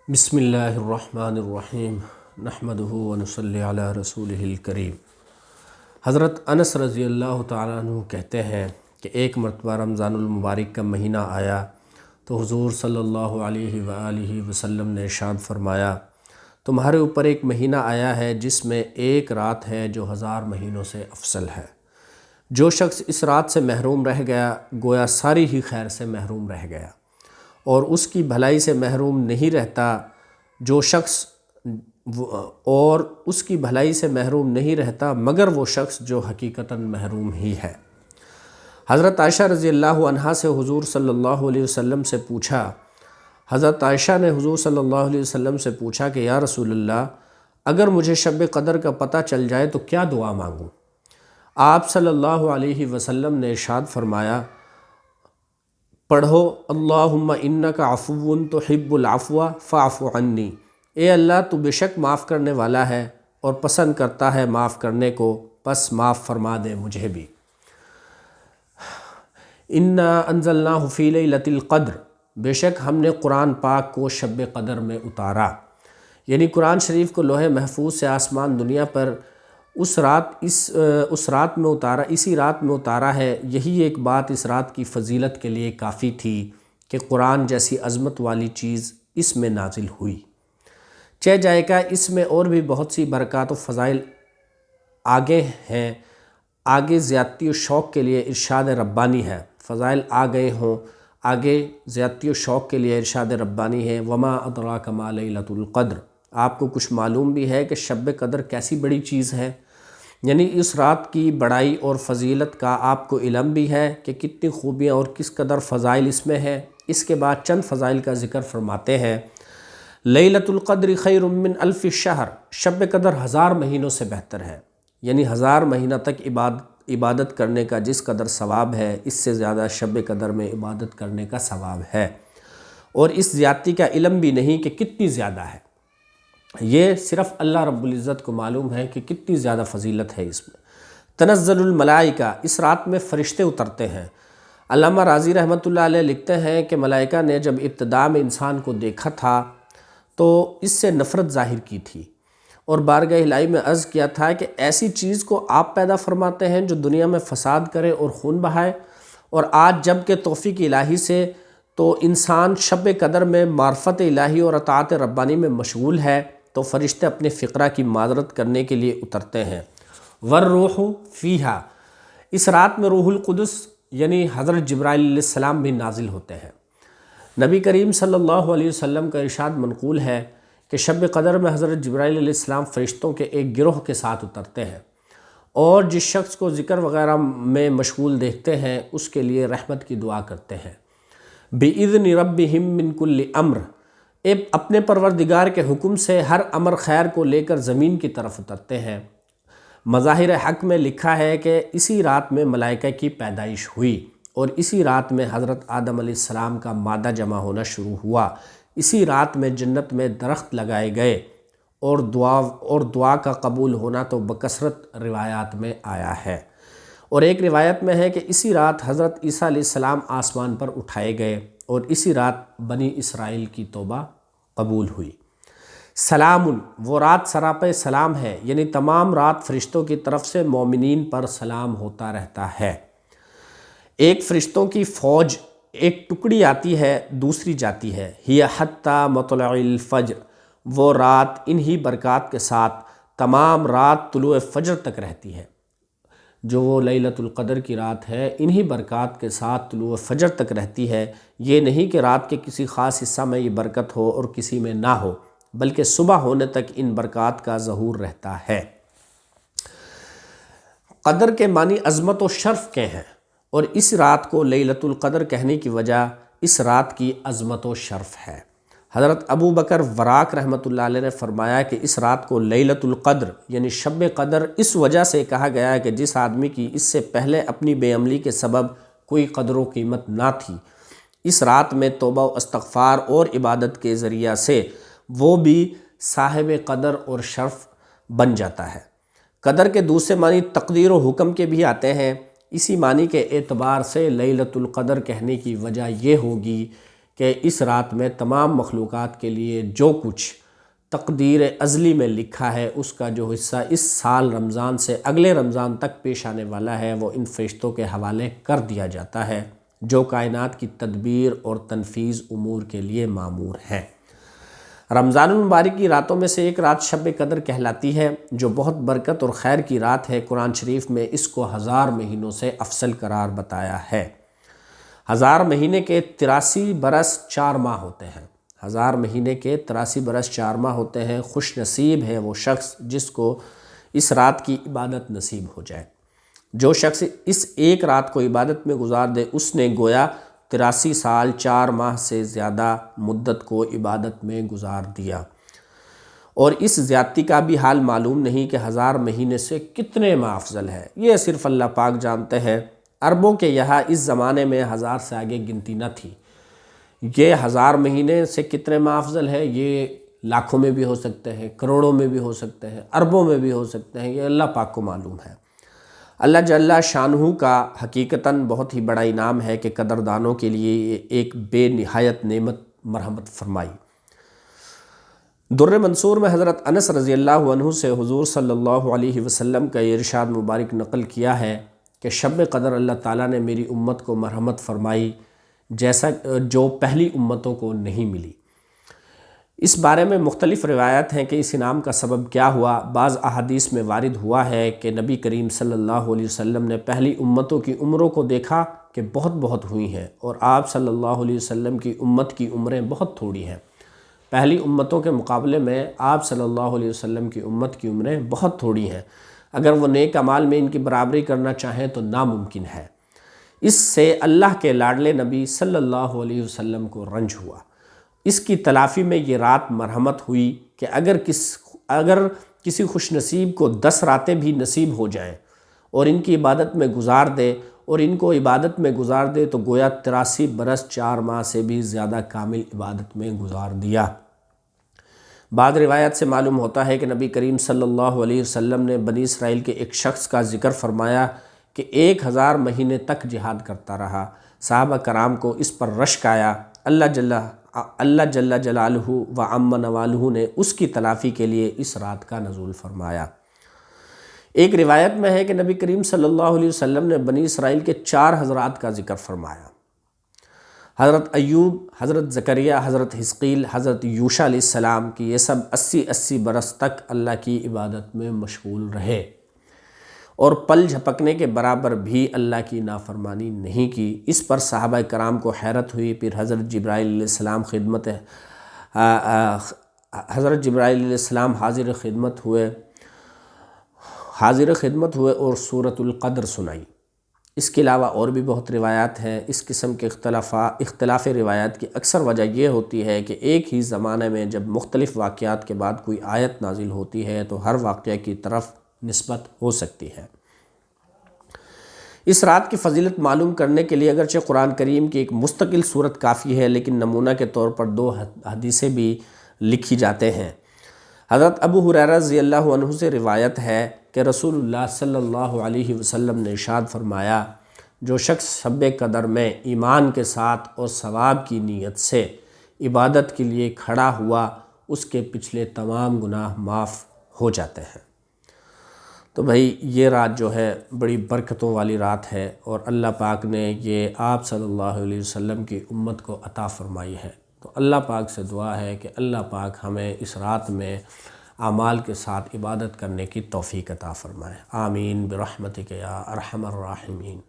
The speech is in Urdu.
بسم اللہ الرحمن الرحیم نحمدہ ونصلی علی رسولہ الکریم۔ حضرت انس رضی اللہ تعالیٰ عنہ کہتے ہیں کہ ایک مرتبہ رمضان المبارک کا مہینہ آیا تو حضور صلی اللہ علیہ وآلہ وسلم نے ارشاد فرمایا، تمہارے اوپر ایک مہینہ آیا ہے جس میں ایک رات ہے جو 1000 مہینوں سے افضل ہے۔ جو شخص اس رات سے محروم رہ گیا گویا ساری ہی خیر سے محروم رہ گیا، اور اس کی بھلائی سے محروم نہیں رہتا مگر وہ شخص جو حقیقتاً محروم ہی ہے۔ حضرت عائشہ رضی اللہ عنہا سے حضور صلی اللہ علیہ وسلم سے پوچھا حضرت عائشہ نے حضور صلی اللہ علیہ وسلم سے پوچھا کہ یا رسول اللہ، اگر مجھے شب قدر کا پتہ چل جائے تو کیا دعا مانگوں؟ آپ صلی اللہ علیہ وسلم نے ارشاد فرمایا، پڑھو اللہم انک عفو تحب العفو فاعف عنی، اے اللہ تو بے شک معاف کرنے والا ہے اور پسند کرتا ہے معاف کرنے کو، پس معاف فرما دے مجھے بھی۔ انا انزلناہ فی لیلۃ القدر، بے شک ہم نے قرآن پاک کو شب قدر میں اتارا، یعنی قرآن شریف کو لوح محفوظ سے آسمان دنیا پر اس رات میں اتارا ہے۔ یہی ایک بات اس رات کی فضیلت کے لیے کافی تھی کہ قرآن جیسی عظمت والی چیز اس میں نازل ہوئی۔ چہ جائے کہ اس میں اور بھی بہت سی برکات و فضائل آگے ہیں، آگے زیادتی و شوق کے لیے ارشاد ربانی ہے، فضائل آگے ہوں، آگے زیادتی و شوق کے لیے ارشاد ربانی ہے، وما ادراک ما لیلۃ القدر۔ آپ کو کچھ معلوم بھی ہے کہ شب قدر کیسی بڑی چیز ہے، یعنی اس رات کی بڑائی اور فضیلت کا آپ کو علم بھی ہے کہ کتنی خوبیاں اور کس قدر فضائل اس میں ہے۔ اس کے بعد چند فضائل کا ذکر فرماتے ہیں، لیلۃ القدر خیر من الف شہر، شب قدر 1000 مہینوں سے بہتر ہے، یعنی 1000 مہینہ تک عبادت کرنے کا جس قدر ثواب ہے اس سے زیادہ شب قدر میں عبادت کرنے کا ثواب ہے، اور اس زیادتی کا علم بھی نہیں کہ کتنی زیادہ ہے، یہ صرف اللہ رب العزت کو معلوم ہے کہ کتنی زیادہ فضیلت ہے اس میں۔ تنزل الملائکہ، اس رات میں فرشتے اترتے ہیں۔ علامہ راضی رحمۃ اللہ علیہ لکھتے ہیں کہ ملائکہ نے جب ابتدا میں انسان کو دیکھا تھا تو اس سے نفرت ظاہر کی تھی اور بارگاہ الہی میں عرض کیا تھا کہ ایسی چیز کو آپ پیدا فرماتے ہیں جو دنیا میں فساد کرے اور خون بہائے، اور آج جب کہ توفیق الہی سے تو انسان شب قدر میں معرفت الہی اور اطاعت ربانی میں مشغول ہے تو فرشتے اپنے فقرہ کی معذرت کرنے کے لیے اترتے ہیں۔ والروح فیہا، اس رات میں روح القدس یعنی حضرت جبرائیل علیہ السلام بھی نازل ہوتے ہیں۔ نبی کریم صلی اللہ علیہ وسلم کا ارشاد منقول ہے کہ شب قدر میں حضرت جبرائیل علیہ السلام فرشتوں کے ایک گروہ کے ساتھ اترتے ہیں، اور جس شخص کو ذکر وغیرہ میں مشغول دیکھتے ہیں اس کے لیے رحمت کی دعا کرتے ہیں۔ بِإِذْنِ رَبِّهِمْ مِنْ كُلِّ أَمْرٍ، اپنے پروردگار کے حکم سے ہر امر خیر کو لے کر زمین کی طرف اترتے ہیں۔ مظاہر حق میں لکھا ہے کہ اسی رات میں ملائکہ کی پیدائش ہوئی، اور اسی رات میں حضرت آدم علیہ السلام کا مادہ جمع ہونا شروع ہوا، اسی رات میں جنت میں درخت لگائے گئے، اور دعا کا قبول ہونا تو بکثرت روایات میں آیا ہے، اور ایک روایت میں ہے کہ اسی رات حضرت عیسیٰ علیہ السلام آسمان پر اٹھائے گئے، اور اسی رات بنی اسرائیل کی توبہ قبول ہوئی۔ سلام، وہ رات سراپے سلام ہے، یعنی تمام رات فرشتوں کی طرف سے مومنین پر سلام ہوتا رہتا ہے۔ ایک فرشتوں کی فوج، ایک ٹکڑی آتی ہے دوسری جاتی ہے، ہی حتی مطلع الفجر، وہ رات انہی برکات کے ساتھ تمام رات طلوع فجر تک رہتی ہے۔ جو وہ لیلۃ القدر کی رات ہے انہی برکات کے ساتھ طلوع فجر تک رہتی ہے، یہ نہیں کہ رات کے کسی خاص حصہ میں یہ برکت ہو اور کسی میں نہ ہو، بلکہ صبح ہونے تک ان برکات کا ظہور رہتا ہے۔ قدر کے معنی عظمت و شرف کے ہیں، اور اس رات کو لیلۃ القدر کہنے کی وجہ اس رات کی عظمت و شرف ہے۔ حضرت ابو بکر وراق رحمۃ اللہ علیہ نے فرمایا کہ اس رات کو لیلۃ القدر یعنی شب قدر اس وجہ سے کہا گیا ہے کہ جس آدمی کی اس سے پہلے اپنی بے عملی کے سبب کوئی قدر و قیمت نہ تھی، اس رات میں توبہ و استغفار اور عبادت کے ذریعہ سے وہ بھی صاحب قدر اور شرف بن جاتا ہے۔ قدر کے دوسرے معنی تقدیر و حکم کے بھی آتے ہیں۔ اسی معنی کے اعتبار سے لیلۃ القدر کہنے کی وجہ یہ ہوگی کہ اس رات میں تمام مخلوقات کے لیے جو کچھ تقدیر ازلی میں لکھا ہے اس کا جو حصہ اس سال رمضان سے اگلے رمضان تک پیش آنے والا ہے وہ ان فرشتوں کے حوالے کر دیا جاتا ہے جو کائنات کی تدبیر اور تنفیذ امور کے لیے مامور ہیں۔ رمضان المبارک کی راتوں میں سے ایک رات شب قدر کہلاتی ہے جو بہت برکت اور خیر کی رات ہے۔ قرآن شریف میں اس کو 1000 مہینوں سے افضل قرار بتایا ہے۔ 1000 مہینے کے 83 برس 4 ماہ ہوتے ہیں۔ 1000 مہینے کے 83 برس 4 ماہ ہوتے ہیں۔ خوش نصیب ہے وہ شخص جس کو اس رات کی عبادت نصیب ہو جائے۔ جو شخص اس ایک رات کو عبادت میں گزار دے اس نے گویا 83 سال 4 ماہ سے زیادہ مدت کو عبادت میں گزار دیا، اور اس زیادتی کا بھی حال معلوم نہیں کہ 1000 مہینے سے کتنے ماہ افضل ہے، یہ صرف اللہ پاک جانتے ہیں۔ عربوں کے یہاں اس زمانے میں 1000 سے آگے گنتی نہ تھی۔ یہ 1000 مہینے سے کتنے ماہ افضل ہے یہ لاکھوں میں بھی ہو سکتے ہیں، کروڑوں میں بھی ہو سکتے ہیں، اربوں میں بھی ہو سکتے ہیں، یہ اللہ پاک کو معلوم ہے۔ اللہ جل شانہ کا حقیقتاً بہت ہی بڑا انعام ہے کہ قدردانوں کے لیے ایک بے نہایت نعمت مرحمت فرمائی۔ در منصور میں حضرت انس رضی اللہ عنہ سے حضور صلی اللہ علیہ وسلم کا یہ ارشاد مبارک نقل کیا ہے کہ شب قدر اللہ تعالیٰ نے میری امت کو مرحمت فرمائی جیسا جو پہلی امتوں کو نہیں ملی۔ اس بارے میں مختلف روایات ہیں کہ اس انعام کا سبب کیا ہوا۔ بعض احادیث میں وارد ہوا ہے کہ نبی کریم صلی اللہ علیہ وسلم نے پہلی امتوں کی عمروں کو دیکھا کہ بہت ہوئی ہیں، اور آپ صلی اللہ علیہ وسلم کی امت کی عمریں بہت تھوڑی ہیں۔ پہلی امتوں کے مقابلے میں آپ صلی اللہ علیہ وسلم کی امت کی عمریں بہت تھوڑی ہیں، اگر وہ نیک اعمال میں ان کی برابری کرنا چاہیں تو ناممکن ہے۔ اس سے اللہ کے لاڈلے نبی صلی اللہ علیہ وسلم کو رنج ہوا۔ اس کی تلافی میں یہ رات مرحمت ہوئی کہ اگر کسی خوش نصیب کو 10 راتیں بھی نصیب ہو جائیں اور ان کی عبادت میں گزار دے تو گویا 83 برس 4 ماہ سے بھی زیادہ کامل عبادت میں گزار دیا۔ بعض روایات سے معلوم ہوتا ہے کہ نبی کریم صلی اللہ علیہ وسلم نے بنی اسرائیل کے ایک شخص کا ذکر فرمایا کہ 1000 مہینے تک جہاد کرتا رہا۔ صحابہ کرام کو اس پر رشک آیا۔ اللہ جل جلالہ و عم نوالہ نے اس کی تلافی کے لیے اس رات کا نزول فرمایا۔ ایک روایت میں ہے کہ نبی کریم صلی اللہ علیہ وسلم نے بنی اسرائیل کے 4 حضرات کا ذکر فرمایا۔ حضرت ایوب، حضرت زکریا، حضرت حزقیل، حضرت یوشع علیہ السلام کی یہ سب 80 برس تک اللہ کی عبادت میں مشغول رہے اور پل جھپکنے کے برابر بھی اللہ کی نافرمانی نہیں کی۔ اس پر صحابہ کرام کو حیرت ہوئی۔ پھر حضرت جبرائیل علیہ السلام حاضر خدمت ہوئے اور سورۃ القدر سنائی۔ اس کے علاوہ اور بھی بہت روایات ہیں۔ اس قسم کے اختلاف روایات کی اکثر وجہ یہ ہوتی ہے کہ ایک ہی زمانے میں جب مختلف واقعات کے بعد کوئی آیت نازل ہوتی ہے تو ہر واقعہ کی طرف نسبت ہو سکتی ہے۔ اس رات کی فضیلت معلوم کرنے کے لیے اگرچہ قرآن کریم کی ایک مستقل صورت کافی ہے، لیکن نمونہ کے طور پر 2 حدیثیں بھی لکھی جاتے ہیں۔ حضرت ابو ہریرہ رضی اللہ عنہ سے روایت ہے کہ رسول اللہ صلی اللہ علیہ وسلم نے ارشاد فرمایا، جو شخص شب قدر میں ایمان کے ساتھ اور ثواب کی نیت سے عبادت کے لیے کھڑا ہوا اس کے پچھلے تمام گناہ معاف ہو جاتے ہیں۔ تو بھائی یہ رات جو ہے بڑی برکتوں والی رات ہے، اور اللہ پاک نے یہ آپ صلی اللہ علیہ وسلم کی امت کو عطا فرمائی ہے۔ تو اللہ پاک سے دعا ہے کہ اللہ پاک ہمیں اس رات میں اعمال کے ساتھ عبادت کرنے کی توفیق عطا فرمائے۔ آمین برحمتک یا ارحم الراحمین۔